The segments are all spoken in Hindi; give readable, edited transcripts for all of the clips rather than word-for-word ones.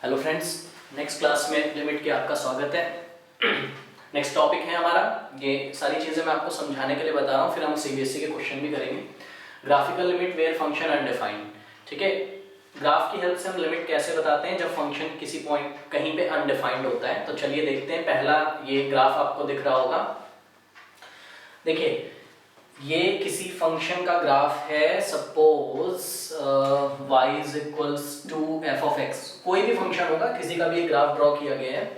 हेलो फ्रेंड्स, नेक्स्ट क्लास में लिमिट के आपका स्वागत है। नेक्स्ट टॉपिक है हमारा, ये सारी चीज़ें मैं आपको समझाने के लिए बता रहा हूँ, फिर हम सीबीएसई के क्वेश्चन भी करेंगे। Graphical limit where function undefined. ठीक है, ग्राफ की हेल्प से हम लिमिट कैसे बताते हैं जब फंक्शन किसी पॉइंट कहीं पे अनडिफाइंड होता है। तो चलिए देखते हैं। पहला ये ग्राफ आपको दिख रहा होगा, देखिए ये किसी फंक्शन का ग्राफ है। Suppose y is equals to F of X, कोई भी फंक्शन होगा, किसी का भी एक ग्राफ ड्रॉ किया गया है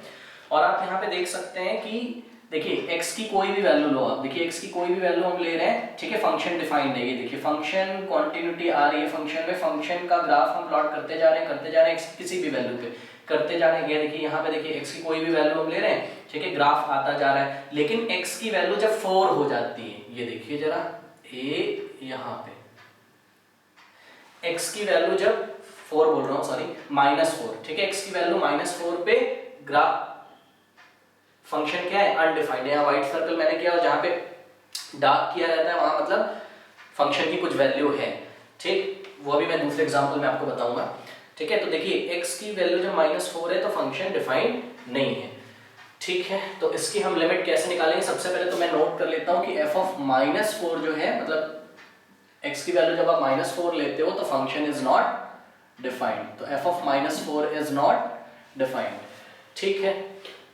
और आप यहाँ पे देख सकते हैं कि देखिए x की कोई भी वैल्यू लो आप, देखिए x की कोई भी वैल्यू हम ले रहे हैं, ठीक है। फंक्शन डिफाइंड है, ये देखिए फंक्शन क्वांटिटी आ रही है फंक्शन में, फंक्शन का ग्राफ हम प्लॉट करते जा रहे हैं x किसी भी वैल्यू पे करते जा रहे हैं। ये देखिए यहाँ पे देखिए x की कोई भी वैल्यू हम ले रहे हैं, ठीक है, ग्राफ आता जा रहा है। लेकिन x की वैल्यू जब 4 हो जाती है, ये देखिए जरा a यहाँ पे x की वैल्यू जब 4 बोल रहा हूँ, सॉरी -4, ठीक है, x की वैल्यू -4 पे ग्राफ फंक्शन क्या है, अनडिफाइंड है। यहाँ व्हाइट सर्कल मैंने किया और जहाँ पे डार्क किया रहता है वहां मतलब फंक्शन की कुछ वैल्यू है, ठीक। वो अभी मैं दूसरे एग्जांपल में आपको बताऊंगा, ठीक है। तो देखिए x की वैल्यू जब -4 है तो फंक्शन डिफाइंड नहीं है, ठीक है। तो इसकी हम लिमिट कैसे निकालेंगे, सबसे पहले तो मैं नोट कर लेता हूं कि f ऑफ -4 जो है, मतलब x की वैल्यू जब आप -4 लेते हो तो फंक्शन इज नॉट डिफाइंड। तो f of -4 is not defined, ठीक है।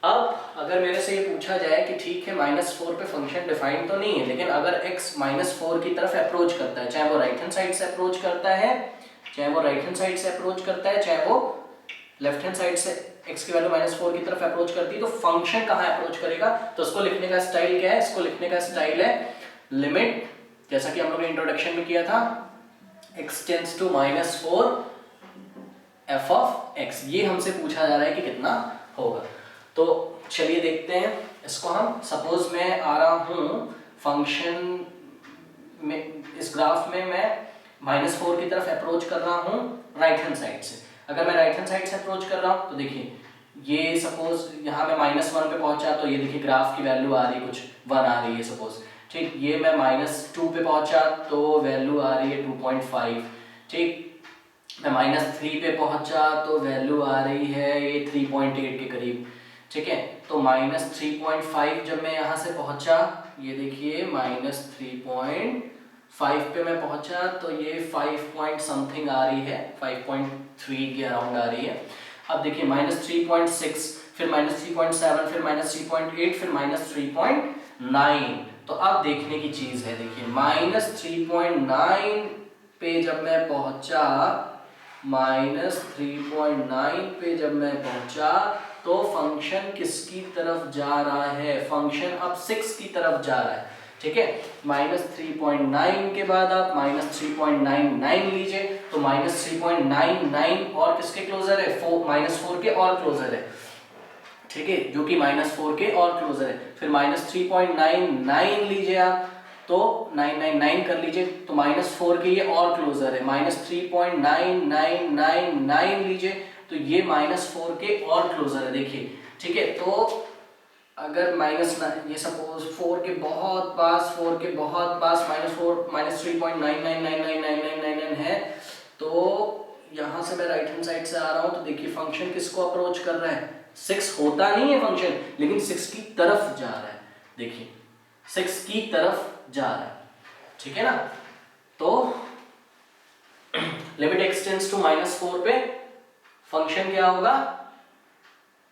अब अगर मेरे से ये पूछा जाए कि ठीक है -4 पे फंक्शन डिफाइंड तो नहीं है, लेकिन अगर x -4 की तरफ अप्रोच करता है, चाहे वो राइट हैंड साइड से अप्रोच करता है, चाहे वो राइट हैंड साइड से अप्रोच करता है, चाहे वो लेफ्ट हैंड साइड से x की वैल्यू -4 की तरफ अप्रोच करती है, तो फंक्शन कहाँ अप्रोच करेगा। तो उसको लिखने का स्टाइल क्या है, इसको लिखने का स्टाइल है लिमिट, जैसा कि हम लोग ने इंट्रोडक्शन में किया था, x tends to -4 f of x। ये हमसे पूछा जा रहा है कि कितना होगा। तो चलिए देखते हैं इसको हम। सपोज मैं आ रहा हूं फंक्शन में, इस ग्राफ में मैं -4 की तरफ अप्रोच कर रहा हूं राइट हैंड साइड से। अगर मैं राइट हैंड साइड से अप्रोच कर रहा हूं तो देखिए ये सपोज यहाँ मैं -1 पे पहुंचा तो ये देखिए ग्राफ की वैल्यू आ रही है कुछ 1 आ रही है सपोज, ठीक। ये मैं -2 पे पहुंचा तो वैल्यू आ रही है 2.5, ठीक। मैं -3 पे पहुंचा तो वैल्यू आ रही है ये 3.8 के करीब, ठीक है। तो -3.5 जब मैं यहाँ से पहुंचा, ये देखिए -3.5 पे मैं पहुंचा तो ये 5 पॉइंट समथिंग आ रही है, 5.3 के अराउंड आ रही है। अब देखिए -3.6, फिर -3.7, फिर -3.8, फिर -3.9। तो अब देखने की चीज है, देखिए -3.9 पे जब मैं पहुंचा, -3.9 पे जब मैं पहुंचा तो फंक्शन किसकी तरफ जा रहा है, फंक्शन अब 6 की तरफ जा रहा है, ठीक है। -3.9 के बाद आप -3.99 लीजिए, तो -3.99 और किसके क्लोजर है, -4 के और क्लोजर है, ठीक है, जो कि -4 के और क्लोजर है। फिर -3.99 लीजिए आप, तो 999 कर लीजिए, तो -4 के ये और क्लोजर है, -3.9999 लीजिए तो ये -4 के और क्लोजर है, देखिए, ठीक है। तो अगर ये सपोज 4 के बहुत पास, 4 के बहुत पास -3.99999999 है, तो यहां से मैं राइट हैंड साइड से आ रहा हूं तो देखिए फंक्शन किसको अप्रोच कर रहा है, 6 होता नहीं है फंक्शन, लेकिन 6 की तरफ जा रहा है, देखिए 6 की तरफ जा रहा है, ठीक है ना। तो लिमिट x टेंड्स टू -4 पे फंक्शन क्या होगा,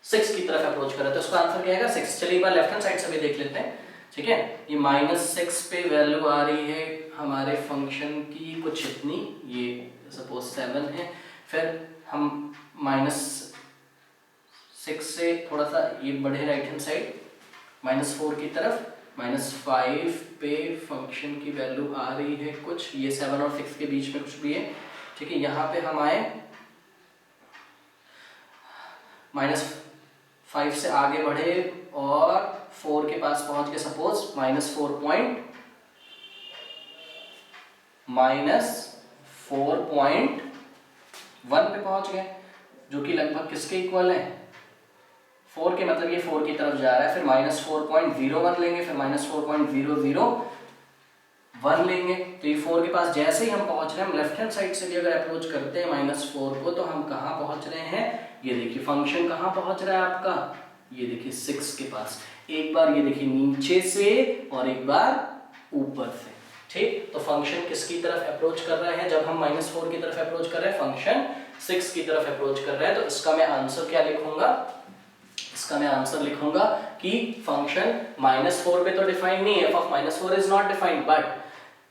6 की तरफ अप्रोच कर रहा है, तो उसका आंसर क्या आएगा 6। चलिए एक बार लेफ्ट हैंड साइड से भी देख लेते हैं, ठीक है। ये -6 पे वैल्यू आ रही है हमारे फंक्शन की कुछ इतनी, ये सपोज 7 है, फिर हम -6 से थोड़ा सा ये बढ़े राइट हैंड साइड -4 की तरफ, -5 पे फंक्शन की वैल्यू आ रही है कुछ, ये 7 और 6 के बीच में कुछ भी है, ठीक है। यहाँ पे हम आए -5 से आगे बढ़े और 4 के पास पहुंच के सपोज -4.1 पे पहुंच गए, जो कि लगभग किसके इक्वल है, 4 के, मतलब ये 4 की तरफ जा रहा है। फिर -4.01 लेंगे, फिर -4.001 लेंगे, तो ये 4 के पास जैसे ही हम पहुंच रहे हैं, हम लेफ्ट हैंड साइड से भी अगर अप्रोच करते हैं -4 को, तो हम कहाँ पहुंच रहे हैं, ये देखिए फंक्शन कहाँ पहुंच रहा है आपका, ये देखिए 6 के पास, एक बार ये देखिए नीचे से और एक बार ऊपर से। ठीक, तो फंक्शन किसकी तरफ अप्रोच कर रहा है, जब हम -4 की तरफ अप्रोच कर रहे हैं, फंक्शन 6 की तरफ अप्रोच कर रहा है। तो इसका मैं आंसर क्या लिखूंगा, इसका मैं आंसर लिखूंगा कि फंक्शन -4 पे तो डिफाइन नहीं है, f of -4 is not defined, but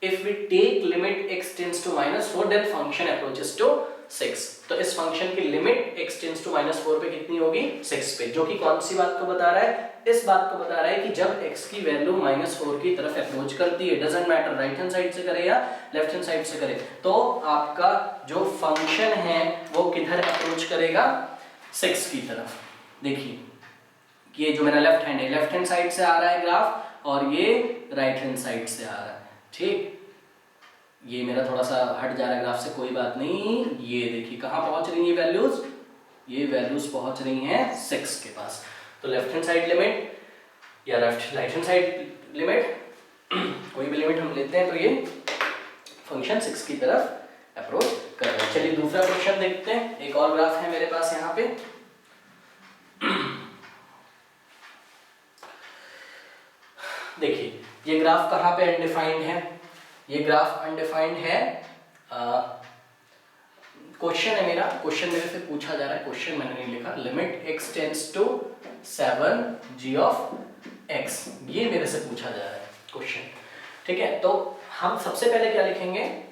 if we take limit x tends to -4 then function approaches to 6। तो इस फंक्शन की लिमिट x tends to -4 पे कितनी होगी, 6 पे, जो कि कौन सी बात को बता रहा है, इस बात को बता रहा है कि जब x की वैल्यू -4 की तरफ अप्रोच करती है, doesn't matter right hand side से करे या लेफ्ट हैंड साइड से करे, तो आपका जो फंक्शन है वो किधर अप्रोच करेगा, 6 की तरफ। देखिए ये जो मेरा लेफ्ट हैंड है, लेफ्ट हैंड साइड से आ रहा है ग्राफ और ये राइट हैंड साइड से आ रहा है। ठीक, ये मेरा थोड़ा सा हट जा रहा है ग्राफ से, कोई बात नहीं। ये देखिए कहाँ पहुंच रही है वैल्यूज, ये वैल्यूज पहुंच रही हैं 6 के पास। तो लेफ्ट हैंड साइड लिमिट या राइट हैंड साइड लिमिट, कोई भी लिमिट हम लेते हैं तो ये फंक्शन 6 की तरफ अप्रोच कर रहा है। चलिए दूसरा क्वेश्चन देखते हैं, एक और ग्राफ है मेरे पास यहाँ पे। देखिए ये ग्राफ कहाँ पे अनडिफाइंड है, ये ग्राफ अनडिफाइंड है। क्वेश्चन है मेरा, क्वेश्चन मेरे से पूछा जा रहा है, क्वेश्चन मैंने नहीं लिखा, limit x tends to 7 g of x, ये मेरे से पूछा जा रहा है क्वेश्चन। ठीक है, तो हम सबसे पहले क्या लिखेंगे,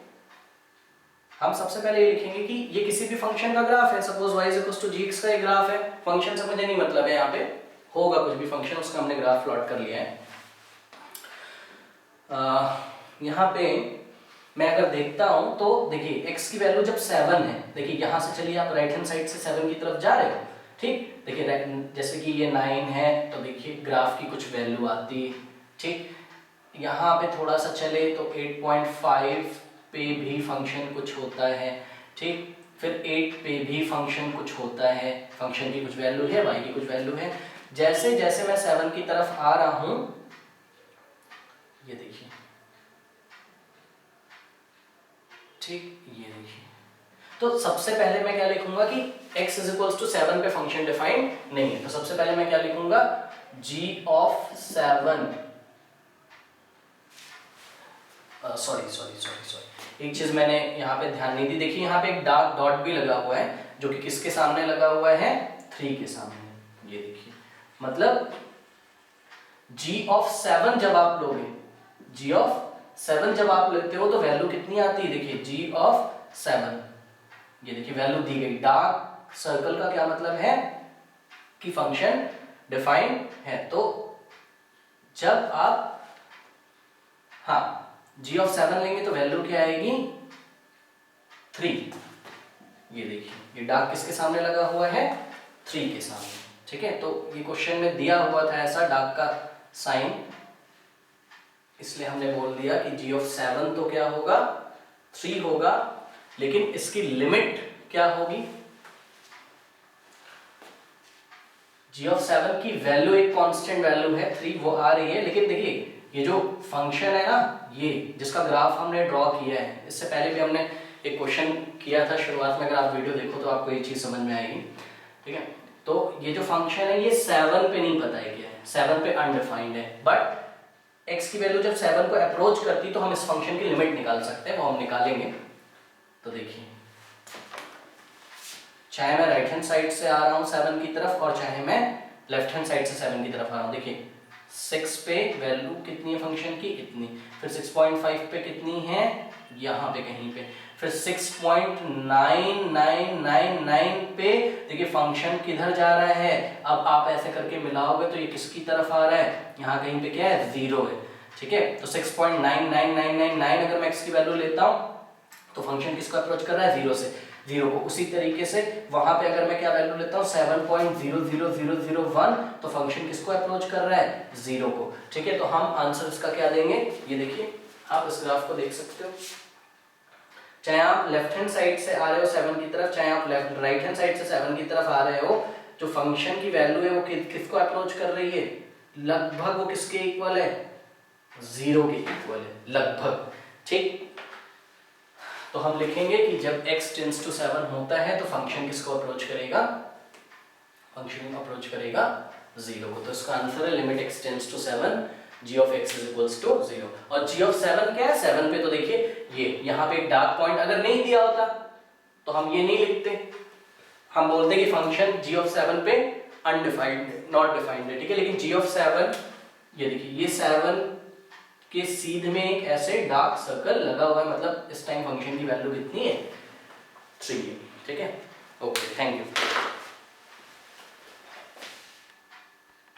हम सबसे पहले ये लिखेंगे कि ये किसी भी फंक्शन का ग्राफ है, suppose y equals to gx का ये ग्राफ है, फंक्शन से मुझे नहीं मतलब है, यहाँ पे होगा कुछ भी फंक्शन, उसका हमने ग्राफ प्लॉट कर लिया है। यहाँ पे मैं अगर देखता हूं तो देखिए x की वैल्यू जब 7 है, देखिए यहां से चलिए आप राइट हैंड साइड से 7 की तरफ जा रहे हो। ठीक, देखिए जैसे कि ये 9 है तो देखिए ग्राफ की कुछ वैल्यू आती है। ठीक, यहाँ पे थोड़ा सा चले तो 8.5 पे भी फंक्शन कुछ होता है। ठीक, फिर 8 पे भी फंक्शन कुछ होता है, फंक्शन की कुछ वैल्यू है, y की कुछ वैल्यू है। जैसे जैसे मैं 7 की तरफ आ रहा हूं, ये देखिए, ठीक, ये देखिए, तो सबसे पहले मैं क्या लिखूंगा कि x इज इक्वल्स टू 7 पे फंक्शन डिफाइन नहीं है, तो सबसे पहले मैं क्या लिखूंगा, g ऑफ 7, सॉरी एक चीज मैंने यहाँ पे ध्यान नहीं दी, देखिए यहाँ पे एक डार्क डॉट भी लगा हुआ है, जो कि किसके सामने लगा हुआ है, 3 के सामने। ये देखिए, मतलब g ऑफ 7 जब आप लोगे, g ऑफ 7 जब आप लेते हो तो वैल्यू कितनी आती है, देखिए g ऑफ 7, ये देखिए वैल्यू दी गई। डार्क सर्कल का क्या मतलब है कि फंक्शन डिफाइन है। तो जब आप g ऑफ 7 लेंगे तो वैल्यू क्या आएगी, 3। ये देखिए ये डार्क किसके सामने लगा हुआ है, 3 के सामने। ठीक है, तो ये क्वेश्चन में दिया हुआ था ऐसा डार्क का साइन, इसलिए हमने बोल दिया कि g ऑफ 7 तो क्या होगा, 3 होगा, लेकिन इसकी लिमिट क्या होगी, g ऑफ 7 की वैल्यू एक कांस्टेंट वैल्यू है 3, वो आ रही है, लेकिन देखिए ये जो फंक्शन है ना, ये जिसका ग्राफ हमने ड्रॉ किया है, इससे पहले भी हमने एक क्वेश्चन किया था शुरुआत में, अगर आप वीडियो देखो तो आपको ये चीज समझ में आएगी। ठीक है, तो ये जो फंक्शन है ये 7 पे नहीं बताया गया है, 7 पे अनडिफाइंड है, बट x की वैल्यू जब 7 को अप्रोच करती तो हम इस फंक्शन की लिमिट निकाल सकते हैं, वो हम निकालेंगे। तो देखिए, चाहे मैं राइट हैंड साइड से आ रहा हूं 7 की तरफ और चाहे मैं लेफ्ट हैंड साइड से 7 की तरफ आ रहा हूं, देखिए 6 पे वैल्यू कितनी है फंक्शन की, इतनी, फिर 6.5 पे कितनी है, यहाँ पे कहीं पे, फिर 6.9999 पे देखिए फंक्शन किधर जा रहा है। अब आप ऐसे करके मिलाओगे तो ये किसकी तरफ आ रहा है, यहाँ कहीं पे क्या है, 0 है। ठीक है, तो 6.99999 अगर मैं x की वैल्यू लेता हूँ तो फंक्शन किसको अप्रोच कर रहा है, 0 से, 0 को। उसी तरीके से वहां पे अगर मैं क्या वैल्यू लेता हूँ 7.00001 तो फंक्शन किसको अप्रोच कर रहा है, 0 को। ठीक है, तो हम आंसर इसका क्या देंगे, ये देखिए आप इस ग्राफ को देख सकते हो, चाहे आप लेफ्ट हैंड साइड से आ रहे हो 7 की तरफ, चाहे आप राइट हैंड साइड से 7 की तरफ आ रहे हो, जो फंक्शन की वैल्यू है वो किसको अप्रोच कर रही है, लगभग वो किसके इक्वल है, 0 के इक्वल है, लगभग। ठीक, तो हम लिखेंगे कि जब x टेंड्स टू 7 होता है तो फंक्शन किसको अप्रोच करेगा, फंक्शन अप्रोच करेगा 0 को। तो इसका आंसर है limit x tends to 7 g of x is equals to 0। और g ऑफ 7 क्या है? 7 पे तो देखिए ये यहाँ पे एक डार्क पॉइंट अगर नहीं दिया होता तो हम ये नहीं लिखते, हम बोलते कि फंक्शन g ऑफ 7 पे अनडिफाइंड नॉट डिफाइंड है, ठीक है। लेकिन g ऑफ 7 ये देखिए ये 7 के सीध में एक ऐसे डार्क सर्कल लगा हुआ है, मतलब इस टाइम फंक्शन की वैल्यू कितनी है 3 है, ठीक है। Okay thank you.